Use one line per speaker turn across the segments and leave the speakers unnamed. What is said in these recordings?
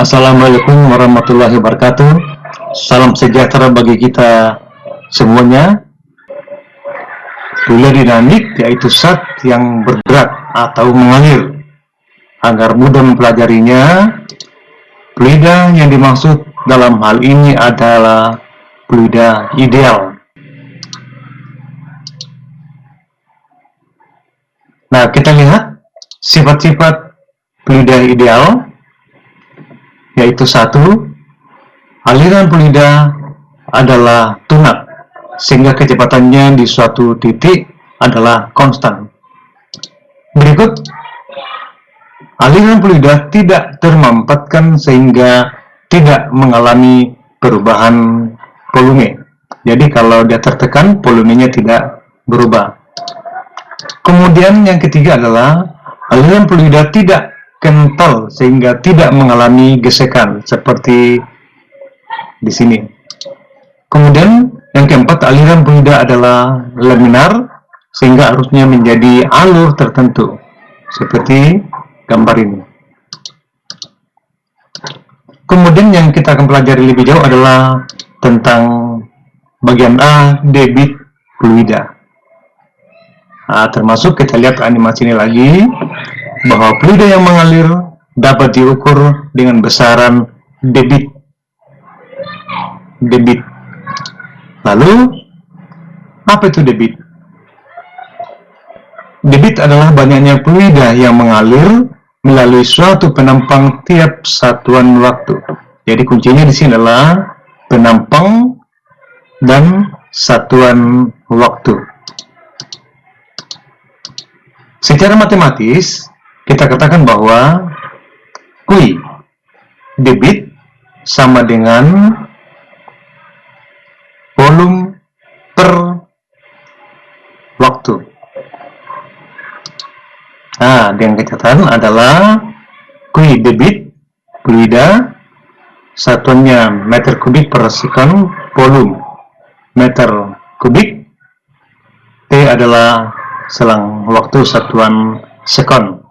Assalamualaikum warahmatullahi wabarakatuh. Salam sejahtera bagi kita semuanya. Fluida dinamik yaitu zat yang bergerak atau mengalir. Agar mudah mempelajarinya, fluida yang dimaksud dalam hal ini adalah fluida ideal. Nah, kita lihat sifat-sifat fluida ideal, yaitu satu, aliran fluida adalah tunak, sehingga kecepatannya di suatu titik adalah konstan. Berikut, aliran fluida tidak termampatkan sehingga tidak mengalami perubahan volume. Jadi kalau dia tertekan, volumenya tidak berubah. Kemudian yang ketiga adalah aliran fluida tidak kental sehingga tidak mengalami gesekan seperti di sini. Kemudian yang keempat, aliran fluida adalah laminar sehingga arusnya menjadi alur tertentu seperti gambar ini. Kemudian yang kita akan pelajari lebih jauh adalah tentang bagian A, debit fluida. Nah, termasuk kita lihat animasi ini lagi, bahwa fluida yang mengalir dapat diukur dengan besaran debit. Lalu, apa itu debit? Debit adalah banyaknya fluida yang mengalir melalui suatu penampang tiap satuan waktu. Jadi kuncinya di sini adalah penampang dan satuan waktu. Secara matematis, kita katakan bahwa Q debit sama dengan volume per waktu. Nah, dengan catatan adalah Q debit fluida, satuannya meter kubik per sekon, volume meter kubik, T adalah selang waktu satuan sekon.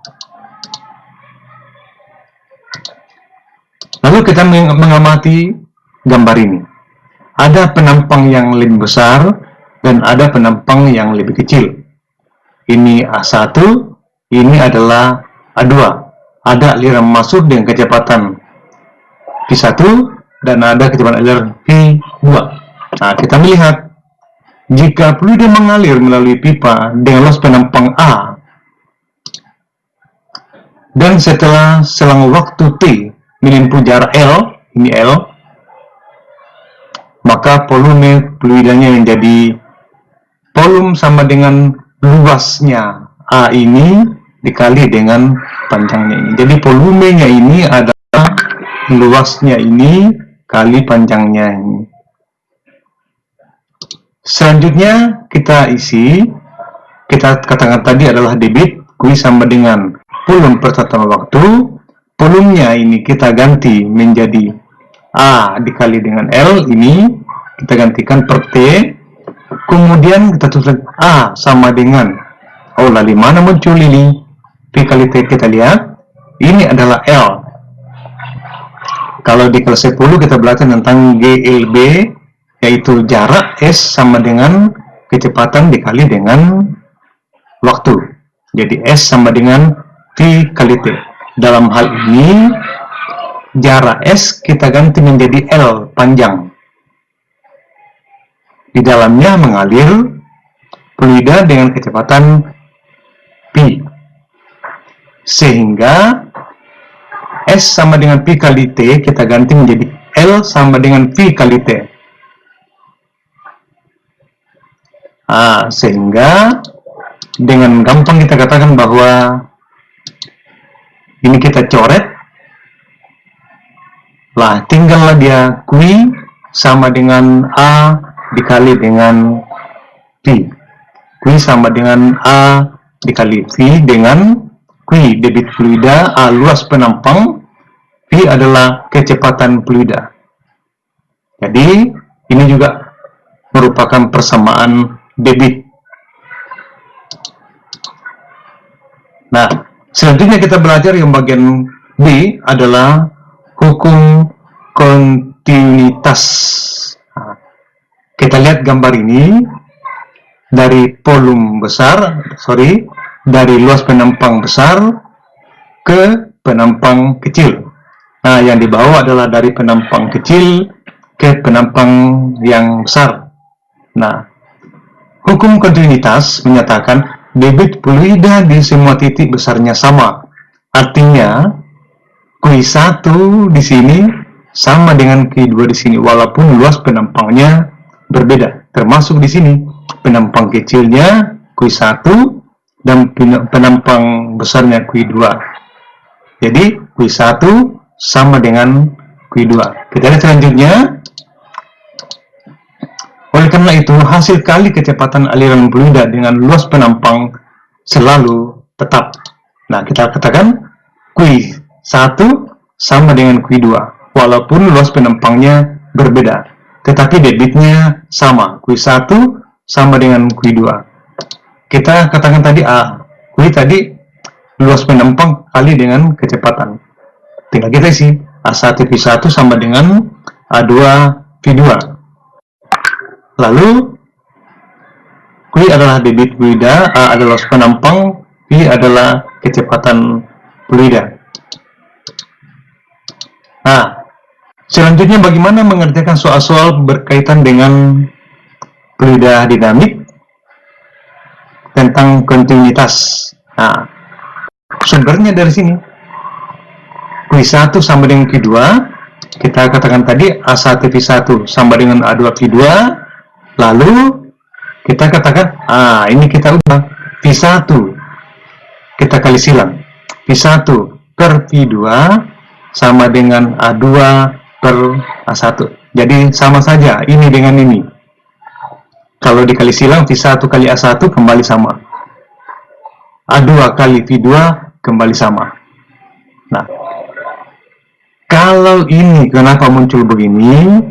Lalu kita mengamati gambar ini. Ada penampang yang lebih besar dan ada penampang yang lebih kecil. Ini A1, ini adalah A2. Ada aliran masuk dengan kecepatan V1 dan ada kecepatan aliran V2. Nah, kita melihat jika fluida mengalir melalui pipa dengan luas penampang A dan setelah selang waktu T menempuh jarak L, ini L, maka volume fluidanya menjadi volume sama dengan luasnya A ini dikali dengan panjangnya ini. Jadi volumenya ini adalah luasnya ini kali panjangnya ini. Selanjutnya kita isi, kita katakan tadi adalah debit, Q sama dengan volume per satuan waktu. Volumenya ini kita ganti menjadi A dikali dengan L, ini kita gantikan per T. Kemudian kita tulis A sama dengan, oh lalu mana muncul ini? P kali T, kita lihat, ini adalah L. Kalau di kelas 10 kita belajar tentang GLB, yaitu jarak S sama dengan kecepatan dikali dengan waktu. Jadi S sama dengan V kali T. Dalam hal ini, jarak S kita ganti menjadi L panjang. Di dalamnya mengalir fluida dengan kecepatan V. Sehingga S sama dengan V kali T kita ganti menjadi L sama dengan V kali T. Nah, sehingga dengan gampang kita katakan bahwa ini kita coret lah, tinggallah dia Q sama dengan A dikali dengan V. Q sama dengan A dikali V dengan Q debit fluida, A luas penampang, V adalah kecepatan fluida. Jadi ini juga merupakan persamaan debit. Nah, selanjutnya kita belajar yang bagian B adalah hukum kontinuitas. Nah, kita lihat gambar ini dari dari luas penampang besar ke penampang kecil. Nah, yang dibawa adalah dari penampang kecil ke penampang yang besar. Nah, hukum kontinuitas menyatakan debit fluida di semua titik besarnya sama. Artinya, Q1 di sini sama dengan Q2 di sini, walaupun luas penampangnya berbeda. Termasuk di sini, penampang kecilnya Q1 dan penampang besarnya Q2. Jadi, Q1 sama dengan Q2. Kita lihat selanjutnya. Oleh karena itu, hasil kali kecepatan aliran fluida dengan luas penampang selalu tetap. Nah, kita katakan Q1 sama dengan Q2, walaupun luas penampangnya berbeda. Tetapi debitnya sama, Q1 sama dengan Q2. Kita katakan tadi Q tadi luas penampang kali dengan kecepatan. Tinggal kita isi, A1 V1 sama dengan A2 V2. Lalu, Q adalah debit fluida, A adalah luas penampang, V adalah kecepatan fluida. Nah, selanjutnya bagaimana mengerjakan soal-soal berkaitan dengan fluida dinamik tentang kontinuitas. Nah, sumbernya dari sini. Q1 sama dengan Q2, kita katakan tadi A1 V1 sama dengan A2 V2, lalu kita katakan, ini kita ubah, V1 kita kali silang, V1 per V2 sama dengan A2 per A1. Jadi sama saja ini dengan ini. Kalau dikali silang, V1 kali A1 kembali sama, A2 kali V2 kembali sama. Nah, kalau ini kenapa muncul begini?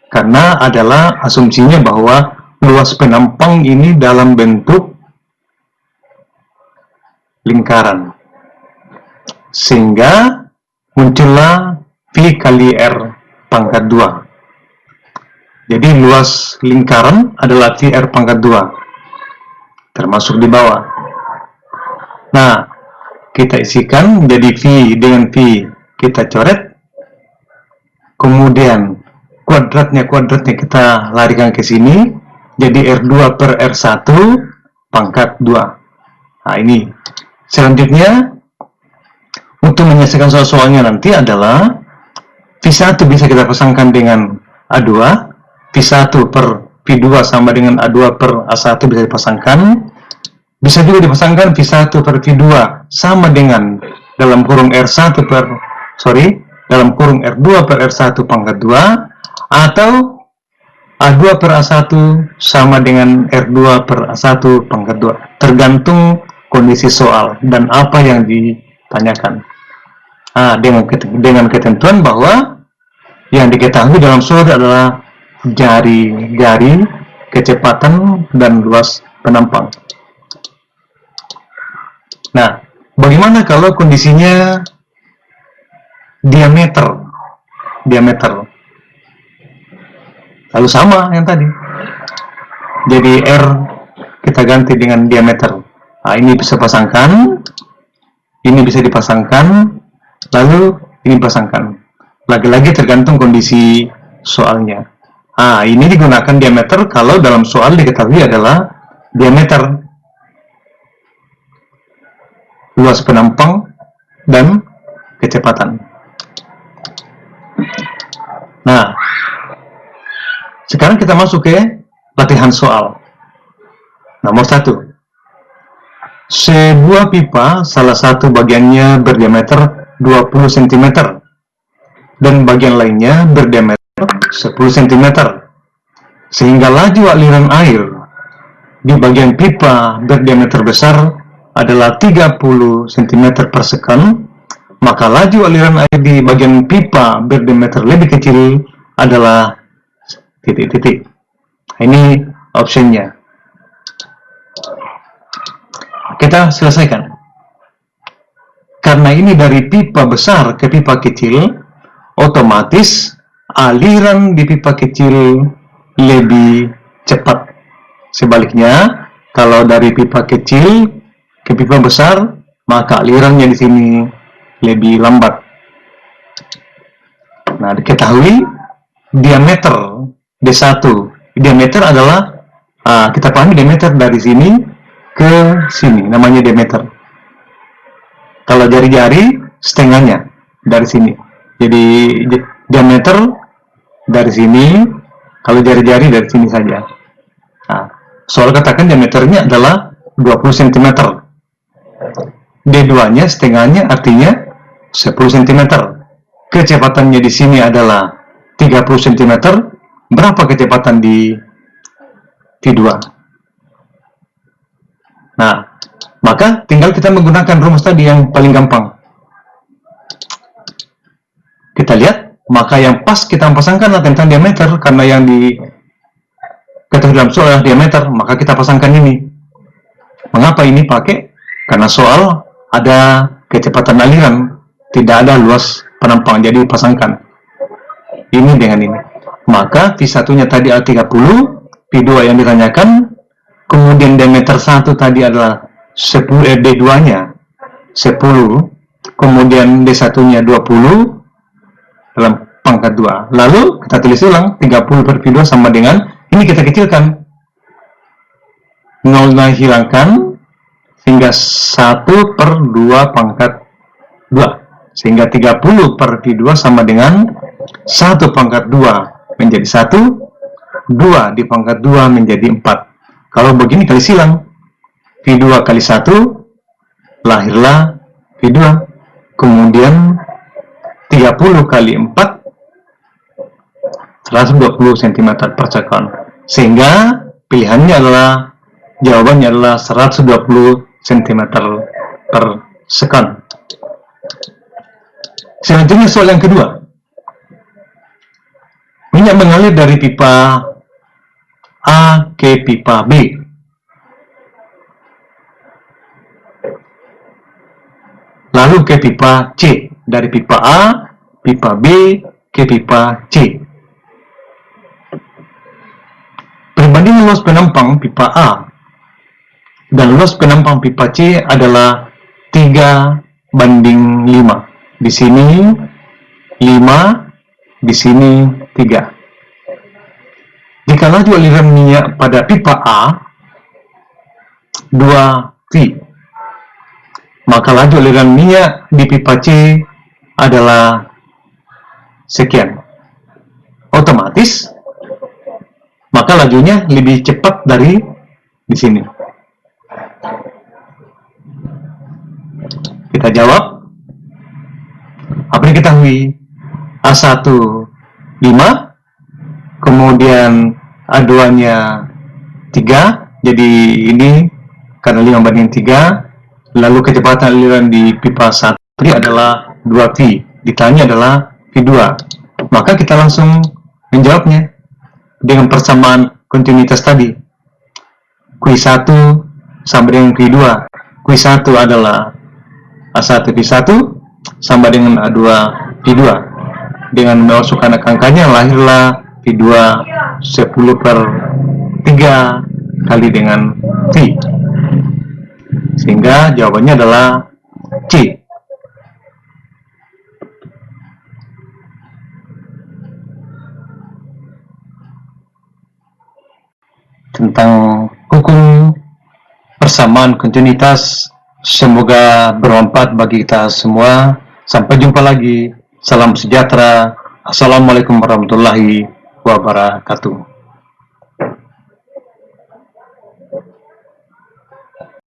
Karena adalah asumsinya bahwa luas penampang ini dalam bentuk lingkaran. Sehingga muncullah V kali R pangkat 2. Jadi luas lingkaran adalah VR pangkat 2. Termasuk di bawah. Nah, kita isikan jadi V dengan V kita coret. Kemudian kuadratnya kita larikan ke sini, jadi R2 per R1 pangkat 2. Nah, ini. Selanjutnya, untuk menyelesaikan soal-soalnya nanti adalah V1 bisa kita pasangkan dengan A2, V1 per V2 sama dengan A2 per A1 bisa dipasangkan. Bisa juga dipasangkan V1 per V2 sama dengan dalam kurung dalam kurung R2 per R1 pangkat 2, atau A2 per A1 sama dengan R2 per A1 pangkat 2. Tergantung kondisi soal dan apa yang ditanyakan. Dengan ketentuan bahwa yang diketahui dalam soal adalah jari-jari, kecepatan, dan luas penampang. Nah, bagaimana kalau kondisinya diameter? Lalu sama yang tadi. Jadi R kita ganti dengan diameter. Nah, ini bisa pasangkan, ini bisa dipasangkan, lalu ini pasangkan. Lagi-lagi tergantung kondisi soalnya. Ini digunakan diameter kalau dalam soal diketahui adalah diameter, luas penampang, dan kecepatan. Nah, sekarang kita masuk ke latihan soal. Nomor 1. Sebuah pipa, salah satu bagiannya berdiameter 20 cm dan bagian lainnya berdiameter 10 cm. Sehingga laju aliran air di bagian pipa berdiameter besar adalah 30 cm per second, maka laju aliran air di bagian pipa berdiameter lebih kecil adalah titik-titik. Ini optionnya. Kita selesaikan. Karena ini dari pipa besar ke pipa kecil, otomatis aliran di pipa kecil lebih cepat. Sebaliknya, kalau dari pipa kecil ke pipa besar, maka alirannya di sini lebih lambat. Nah, diketahui diameter D1. Diameter adalah, kita pahami diameter dari sini ke sini, namanya diameter. Kalau jari-jari, setengahnya dari sini. Jadi, diameter dari sini, kalau jari-jari dari sini saja. Nah, soal katakan diameternya adalah 20 cm. D2-nya setengahnya artinya 10 cm. Kecepatannya di sini adalah 30 cm. Berapa kecepatan di V2? Nah, maka tinggal kita menggunakan rumus tadi yang paling gampang. Kita lihat, maka yang pas kita pasangkan tentang diameter, karena yang ketahui dalam soal adalah diameter, maka kita pasangkan ini. Mengapa ini pakai? Karena soal ada kecepatan aliran, tidak ada luas penampang, jadi pasangkan ini dengan ini. Maka V1-nya tadi A30, V2 yang ditanyakan, kemudian diameter 1 tadi adalah 10, D2-nya 10, kemudian D1-nya 20 dalam pangkat 2. Lalu kita tulis ulang, 30 per V2 sama dengan, ini kita kecilkan, 0-nya hilangkan, sehingga 1 per 2 pangkat 2. Sehingga 30 per V2 sama dengan 1 pangkat 2 menjadi 1, 2 di pangkat 2 menjadi 4. Kalau begini kali silang, V2 kali 1, lahirlah V2. Kemudian 30 kali 4, 120 cm per second. Sehingga pilihannya adalah, jawabannya adalah 120 cm per second. Selanjutnya soal yang kedua. Minyak mengalir dari pipa A ke pipa B. Lalu ke pipa C. Dari pipa A, pipa B, ke pipa C. Perbandingan luas penampang pipa A dan luas penampang pipa C adalah 3:5. Di sini 5, di sini 3. Jika laju aliran minyak pada pipa A 2V, maka laju aliran minyak di pipa C adalah sekian. Otomatis, maka lajunya lebih cepat dari di sini. Kita jawab. Apa yang diketahui? A1 5, kemudian A2-nya 3, jadi ini karena 5/3, lalu kecepatan aliran di pipa 1 adalah 2V, ditanya adalah V2. Maka kita langsung menjawabnya dengan persamaan kontinuitas tadi. Q1 sama dengan Q2. Q1 adalah A1 V1 sama dengan A2 V2. Dengan memasukkan angkanya lahirlah V2 10/3 kali dengan V. Sehingga jawabannya adalah C. Tentang hukum persamaan kontinuitas, semoga bermanfaat bagi kita semua. Sampai jumpa lagi. Salam sejahtera. Assalamualaikum warahmatullahi wabarakatuh.